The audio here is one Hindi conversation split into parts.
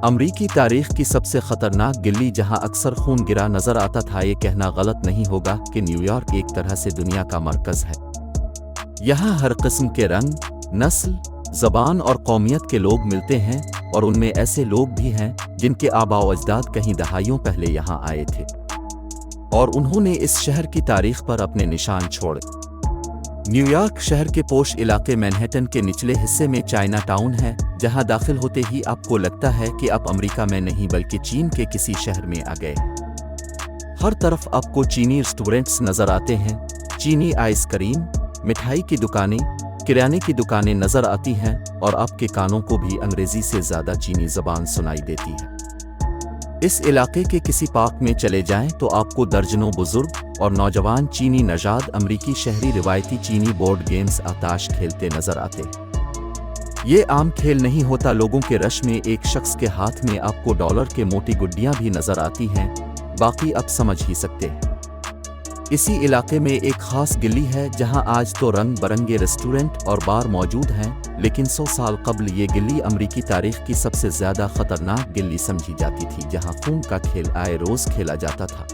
अमरीकी तारीख की सबसे खतरनाक गिल्ली जहां अक्सर खून गिरा नजर आता था। ये कहना गलत नहीं होगा कि न्यूयॉर्क एक तरह से दुनिया का मरकज़ है। यहाँ हर किस्म के रंग, नस्ल, ज़बान और कौमियत के लोग मिलते हैं, और उनमें ऐसे लोग भी हैं जिनके आबाओ अजदाद कहीं दहाइयों पहले यहाँ आए थे और उन्होंने इस शहर की तारीख पर अपने निशान छोड़े। न्यूयॉर्क शहर के पोश इलाके मैनहट्टन के निचले हिस्से में चाइना टाउन है, जहां दाखिल होते ही आपको लगता है कि आप अमेरिका में नहीं बल्कि चीन के किसी शहर में आ गए। हर तरफ आपको चीनी रेस्टोरेंट्स नजर आते हैं, चीनी आइसक्रीम, मिठाई की दुकानें, किराने की दुकानें नजर आती हैं, और आपके कानों को भी अंग्रेजी से ज़्यादा चीनी ज़बान सुनाई देती है। इस इलाके के किसी पार्क में चले जाएं तो आपको दर्जनों बुजुर्ग और नौजवान चीनी नजाद अमरीकी शहरी रिवायती चीनी बोर्ड गेम्स ताश खेलते नजर आते हैं। ये आम खेल नहीं होता। लोगों के रश में एक शख्स के हाथ में आपको डॉलर के मोटी गुड्डियां भी नजर आती हैं। बाकी आप समझ ही सकते हैं। इसी इलाके में एक खास गिल्ली है जहां आज तो रंग बरंगे रेस्टोरेंट और बार मौजूद हैं, लेकिन 100 साल कबल ये गिल्ली अमरीकी तारीख की सबसे ज़्यादा खतरनाक गिल्ली समझी जाती थी, जहां खून का खेल आए रोज़ खेला जाता था।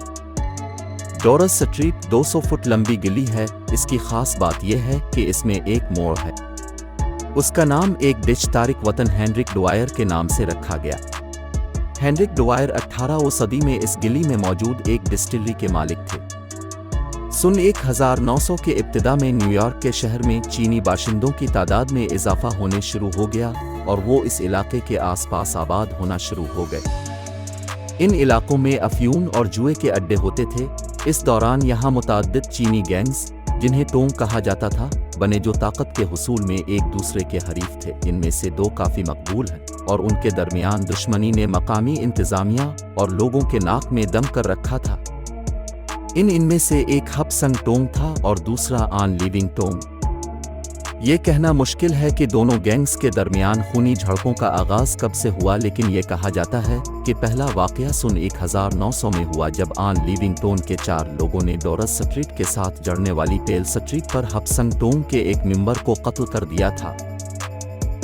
डोरस स्ट्रीट 200 फुट लंबी गिल्ली है। इसकी खास बात यह है कि इसमें एक मोड़ है। उसका नाम एक डिच तारिक वतन हेनरिक डवायर के नाम से रखा गया। हेनरिक डवायर 18वीं सदी में इस गिल्ली में मौजूद एक डिस्टिलरी के मालिक थे। सन 1900 के इब्तिदा में न्यूयॉर्क के शहर में चीनी बाशिंदों की तादाद में इजाफा होने शुरू हो गया और वो इस इलाके के आसपास आबाद होना शुरू हो गए। इन इलाकों में अफयूम और जुए के अड्डे होते थे। इस दौरान यहाँ मुतअद्दिद चीनी गैंग्स, जिन्हें टोंग कहा जाता था, बने जो ताकत के हुसूल में एक दूसरे के हरीफ थे। इनमें से 2 काफ़ी मकबूल हैं और उनके दरमियान दुश्मनी ने मकामी इंतज़ामिया और लोगों के नाक में दम कर रखा था। इनमें से एक हबसंग टोंग था और दूसरा आन लिविंग टोंग। ये कहना मुश्किल है कि दोनों गैंग्स के दरमियान खूनी झड़पों का आगाज़ कब से हुआ, लेकिन ये कहा जाता है कि पहला वाक़या सन 1900 में हुआ, जब आन लिविंग टोंग के 4 लोगों ने डोरस स्ट्रीट के साथ जड़ने वाली पेल स्ट्रीट पर हबसंग टोंग के एक मेंबर को कत्ल कर दिया था।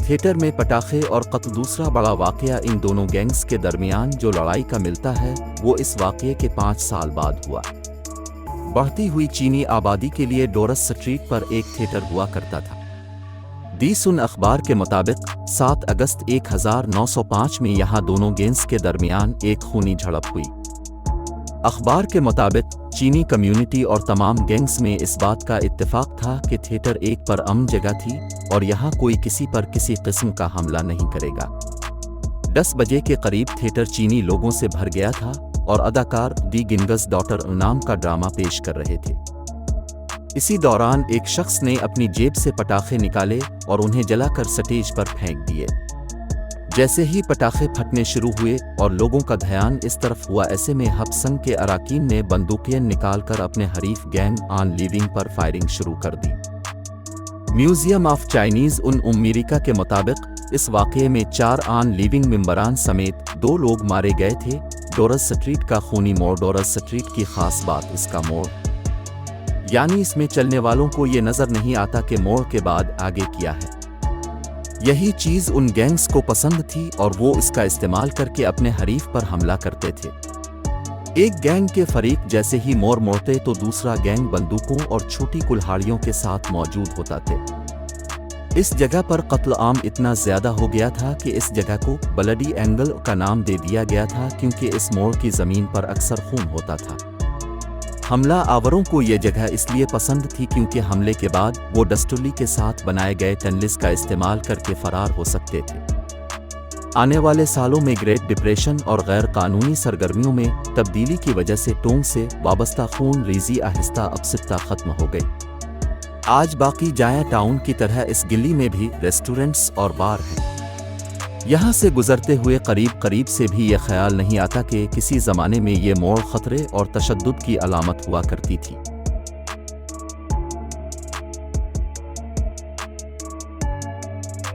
थिएटर में पटाखे और कत्ल। दूसरा बड़ा वाक़या इन दोनों गैंग्स के दरमियान जो लड़ाई का मिलता है, वो इस वाक़ये के 5 साल बाद हुआ। बढ़ती हुई चीनी आबादी के लिए डोरस स्ट्रीट पर एक थिएटर हुआ करता था। दी सुन अखबार के मुताबिक 7 अगस्त 1905 में यहाँ दोनों गैंग्स के दरमियान एक खूनी झड़प हुई। अखबार के मुताबिक चीनी कम्युनिटी और तमाम गैंग्स में इस बात का इत्तेफाक था कि थिएटर एक पुरअमन जगह थी और यहाँ कोई किसी पर किसी किस्म का हमला नहीं करेगा। 10 बजे के करीब थिएटर चीनी लोगों से भर गया था और अदाकार दी गिंगस डॉटर नाम का ड्रामा पेश कर रहे थे। इसी दौरान एक शख्स ने अपनी जेब से पटाखे निकाले और उन्हें जलाकर स्टेज पर फेंक दिए। जैसे ही पटाखे फटने शुरू हुए और लोगों का ध्यान इस तरफ हुआ, ऐसे में हबसंग के अराकीन ने बंदूकें निकालकर अपने हरीफ गैंग आन लिविंग पर फायरिंग शुरू कर दी। म्यूजियम ऑफ चाइनीज उन अमेरिका के मुताबिक इस वाक़ये में 4 आन लिविंग मेंबरान समेत 2 लोग मारे गए थे। डोरस स्ट्रीट का खूनी मोड़। डोरस स्ट्रीट की खास बात इसका मोड़, यानी इसमें चलने वालों को ये नज़र नहीं आता कि मोड़ के बाद आगे क्या है। यही चीज़ उन गैंग्स को पसंद थी और वो इसका इस्तेमाल करके अपने हरीफ पर हमला करते थे। एक गैंग के फरीक जैसे ही मोड़ मोड़ते तो दूसरा गैंग बंदूकों और छोटी कुल्हाड़ियों के साथ मौजूद होता थे। इस जगह पर कत्ल आम इतना ज़्यादा हो गया था कि इस जगह को ब्लडी एंगल का नाम दे दिया गया था, क्योंकि इस मोड़ की ज़मीन पर अक्सर खून होता था। हमला आवरों को ये जगह इसलिए पसंद थी क्योंकि हमले के बाद वो डस्टुली के साथ बनाए गए टनल्स का इस्तेमाल करके फरार हो सकते थे। आने वाले सालों में ग्रेट डिप्रेशन और गैर कानूनी सरगर्मियों में तब्दीली की वजह से टोंग से वाबस्ता खून रेजी आहिस्ता अपसिफ्ता खत्म हो गई। आज बाकी जाया टाउन की तरह इस गिल्ली में भी रेस्टोरेंट्स और बार हैं। यहाँ से गुजरते हुए करीब से भी ये ख्याल नहीं आता कि किसी ज़माने में ये मोड़ ख़तरे और तशद्दुद की अलामत हुआ करती थी।